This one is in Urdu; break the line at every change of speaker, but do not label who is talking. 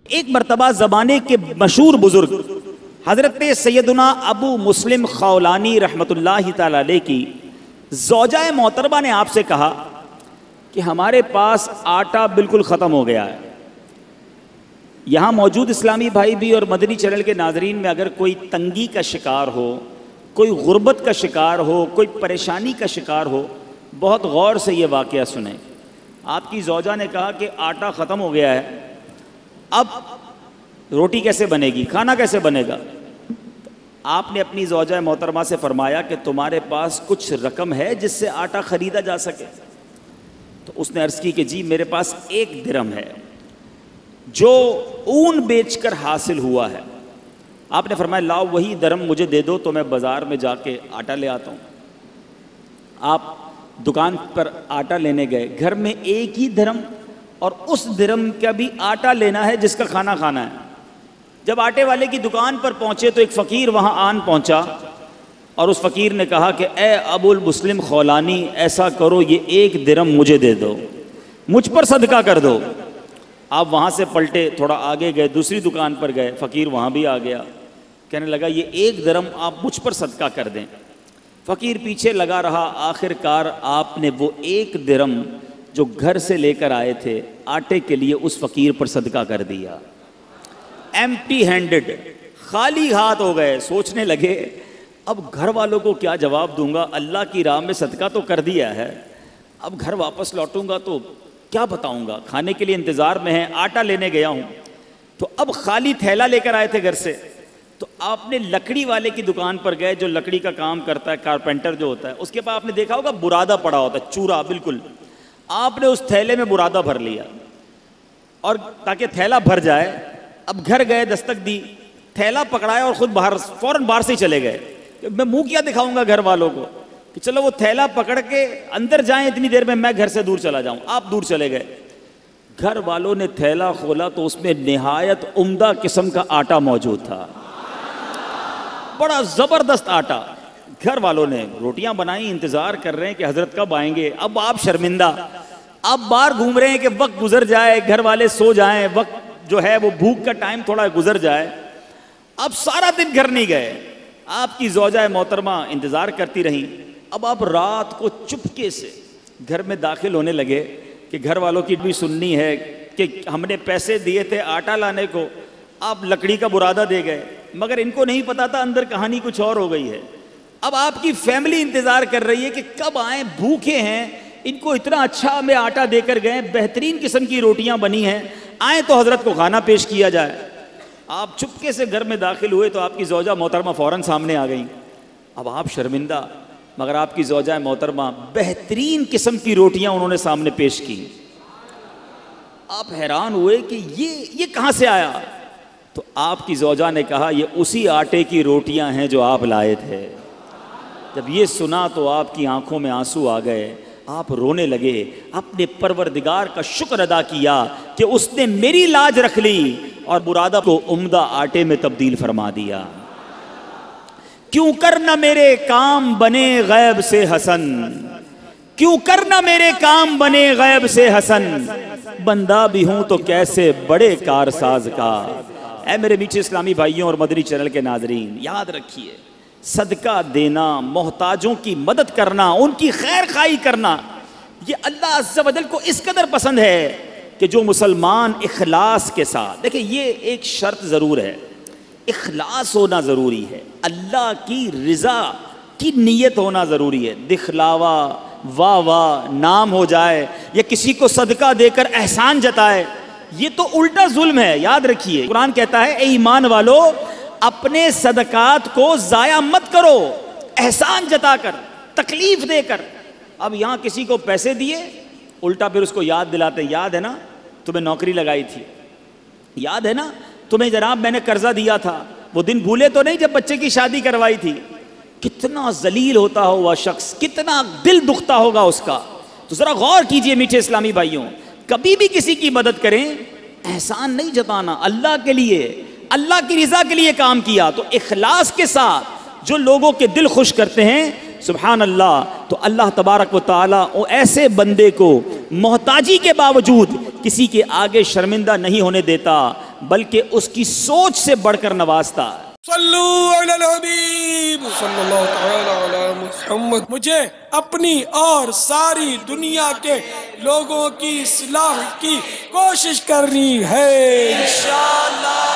ایک مرتبہ زمانے کے مشہور بزرگ حضرت سیدنا ابو مسلم خولانی رحمۃ اللہ تعالی علیہ کی زوجہ محترمہ نے آپ سے کہا کہ ہمارے پاس آٹا بالکل ختم ہو گیا ہے. یہاں موجود اسلامی بھائی بھی اور مدنی چینل کے ناظرین میں اگر کوئی تنگی کا شکار ہو، کوئی غربت کا شکار ہو، کوئی پریشانی کا شکار ہو، بہت غور سے یہ واقعہ سنیں. آپ کی زوجہ نے کہا کہ آٹا ختم ہو گیا ہے، اب روٹی کیسے بنے گی، کھانا کیسے بنے گا؟ آپ نے اپنی زوجہ محترمہ سے فرمایا کہ تمہارے پاس کچھ رقم ہے جس سے آٹا خریدا جا سکے؟ تو اس نے عرض کی کہ جی میرے پاس 1 درہم ہے جو اون بیچ کر حاصل ہوا ہے. آپ نے فرمایا لاؤ وہی درہم مجھے دے دو تو میں بازار میں جا کے آٹا لے آتا ہوں. آپ دکان پر آٹا لینے گئے، گھر میں 1 ہی درہم اور اس درہم کا بھی آٹا لینا ہے جس کا کھانا کھانا ہے. جب آٹے والے کی دکان پر پہنچے تو ایک فقیر وہاں آن پہنچا اور اس فقیر نے کہا کہ اے ابو المسلم خولانی، ایسا کرو یہ 1 درہم مجھے دے دو، مجھ پر صدقہ کر دو. آپ وہاں سے پلٹے، تھوڑا آگے گئے، دوسری دکان پر گئے، فقیر وہاں بھی آ گیا، کہنے لگا یہ 1 درہم آپ مجھ پر صدقہ کر دیں. فقیر پیچھے لگا رہا، آخر کار آپ نے وہ 1 درہم جو گھر سے لے کر آئے تھے آٹے کے لیے اس فقیر پر صدقہ کر دیا. ایمٹی ہینڈڈ، خالی ہاتھ ہو گئے. سوچنے لگے اب گھر والوں کو کیا جواب دوں گا، اللہ کی راہ میں صدقہ تو کر دیا ہے، اب گھر واپس لوٹوں گا تو کیا بتاؤں گا، کھانے کے لیے انتظار میں ہیں، آٹا لینے گیا ہوں. تو اب خالی تھیلا لے کر آئے تھے گھر سے. تو آپ نے لکڑی والے کی دکان پر گئے جو لکڑی کا کام کرتا ہے، کارپینٹر جو ہوتا ہے، اس کے پاس آپ نے دیکھا ہوگا برادہ پڑا ہوتا ہے، چورا بالکل. آپ نے اس تھیلے میں برادہ بھر لیا اور تاکہ تھیلا بھر جائے، اب گھر گئے، دستک دی، تھیلا پکڑایا اور خود باہر فوراً باہر سے چلے گئے. میں منہ کیا دکھاؤں گا گھر والوں کو کہ چلو وہ تھیلا پکڑ کے اندر جائیں، اتنی دیر میں گھر سے دور چلا جاؤں. آپ دور چلے گئے. گھر والوں نے تھیلا کھولا تو اس میں نہایت عمدہ قسم کا آٹا موجود تھا، بڑا زبردست آٹا. گھر والوں نے روٹیاں بنائی، انتظار کر رہے ہیں کہ حضرت کب آئیں گے. اب آپ شرمندہ، اب باہر گھوم رہے ہیں کہ وقت گزر جائے، گھر والے سو جائیں، وقت جو ہے وہ بھوک کا ٹائم تھوڑا گزر جائے. اب سارا دن گھر نہیں گئے. آپ کی زوجہ محترمہ انتظار کرتی رہیں. اب آپ رات کو چپکے سے گھر میں داخل ہونے لگے کہ گھر والوں کی بھی سننی ہے کہ ہم نے پیسے دیے تھے آٹا لانے کو، آپ لکڑی کا برادہ دے گئے. مگر ان کو نہیں پتا تھا اندر کہانی کچھ اور ہو گئی ہے. اب آپ کی فیملی انتظار کر رہی ہے کہ کب آئیں، بھوکے ہیں، ان کو اتنا اچھا ہمیں آٹا دے کر گئے، بہترین قسم کی روٹیاں بنی ہیں، آئیں تو حضرت کو کھانا پیش کیا جائے. آپ چپکے سے گھر میں داخل ہوئے تو آپ کی زوجہ محترمہ فوراً سامنے آ گئیں. اب آپ شرمندہ، مگر آپ کی زوجہ محترمہ بہترین قسم کی روٹیاں انہوں نے سامنے پیش کی. آپ حیران ہوئے کہ یہ کہاں سے آیا؟ تو آپ کی زوجہ نے کہا یہ اسی آٹے کی روٹیاں ہیں جو آپ لائے تھے. جب یہ سنا تو آپ کی آنکھوں میں آنسو آ گئے، آپ رونے لگے، اپنے پروردگار کا شکر ادا کیا کہ اس نے میری لاج رکھ لی اور برادہ کو عمدہ آٹے میں تبدیل فرما دیا. کیوں کرنا میرے کام بنے غیب سے حسن، کیوں کرنا میرے کام بنے غیب سے حسن، بندہ بھی ہوں تو کیسے بڑے کارساز کا. اے میرے میٹھے اسلامی بھائیوں اور مدنی چینل کے ناظرین، یاد رکھیے صدقہ دینا، محتاجوں کی مدد کرنا، ان کی خیر خواہی کرنا، یہ اللہ عز و جل کو اس قدر پسند ہے کہ جو مسلمان اخلاص کے ساتھ، دیکھیں یہ ایک شرط ضرور ہے، اخلاص ہونا ضروری ہے، اللہ کی رضا کی نیت ہونا ضروری ہے. دکھلاوا، واہ واہ، نام ہو جائے یا کسی کو صدقہ دے کر احسان جتائے، یہ تو الٹا ظلم ہے. یاد رکھیے قرآن کہتا ہے اے ایمان والو اپنے صدقات کو ضائع مت کرو، احسان جتا کر، تکلیف دے کر. اب یہاں کسی کو پیسے دیے، الٹا پھر اس کو یاد دلاتے ہیں، یاد ہے نا تمہیں نوکری لگائی تھی، یاد ہے نا تمہیں جناب میں نے قرضہ دیا تھا، وہ دن بھولے تو نہیں جب بچے کی شادی کروائی تھی. کتنا ذلیل ہوتا ہوا شخص، کتنا دل دکھتا ہوگا اس کا. تو ذرا غور کیجئے میٹھے اسلامی بھائیوں، کبھی بھی کسی کی مدد کریں، احسان نہیں جتانا، اللہ کے لیے، اللہ کی رضا کے لیے کام کیا تو اخلاص کے ساتھ جو لوگوں کے دل خوش کرتے ہیں، سبحان اللہ، تو اللہ تبارک و تعالیٰ ایسے بندے کو محتاجی کے باوجود کسی کے آگے شرمندہ نہیں ہونے دیتا، بلکہ اس کی سوچ سے بڑھ کر نوازتا ہے۔
صلو علی الحبیب صلی اللہ تعالی علی محمد۔ مجھے اپنی اور ساری دنیا کے لوگوں کی اصلاح کی کوشش کرنی ہے انشاءاللہ۔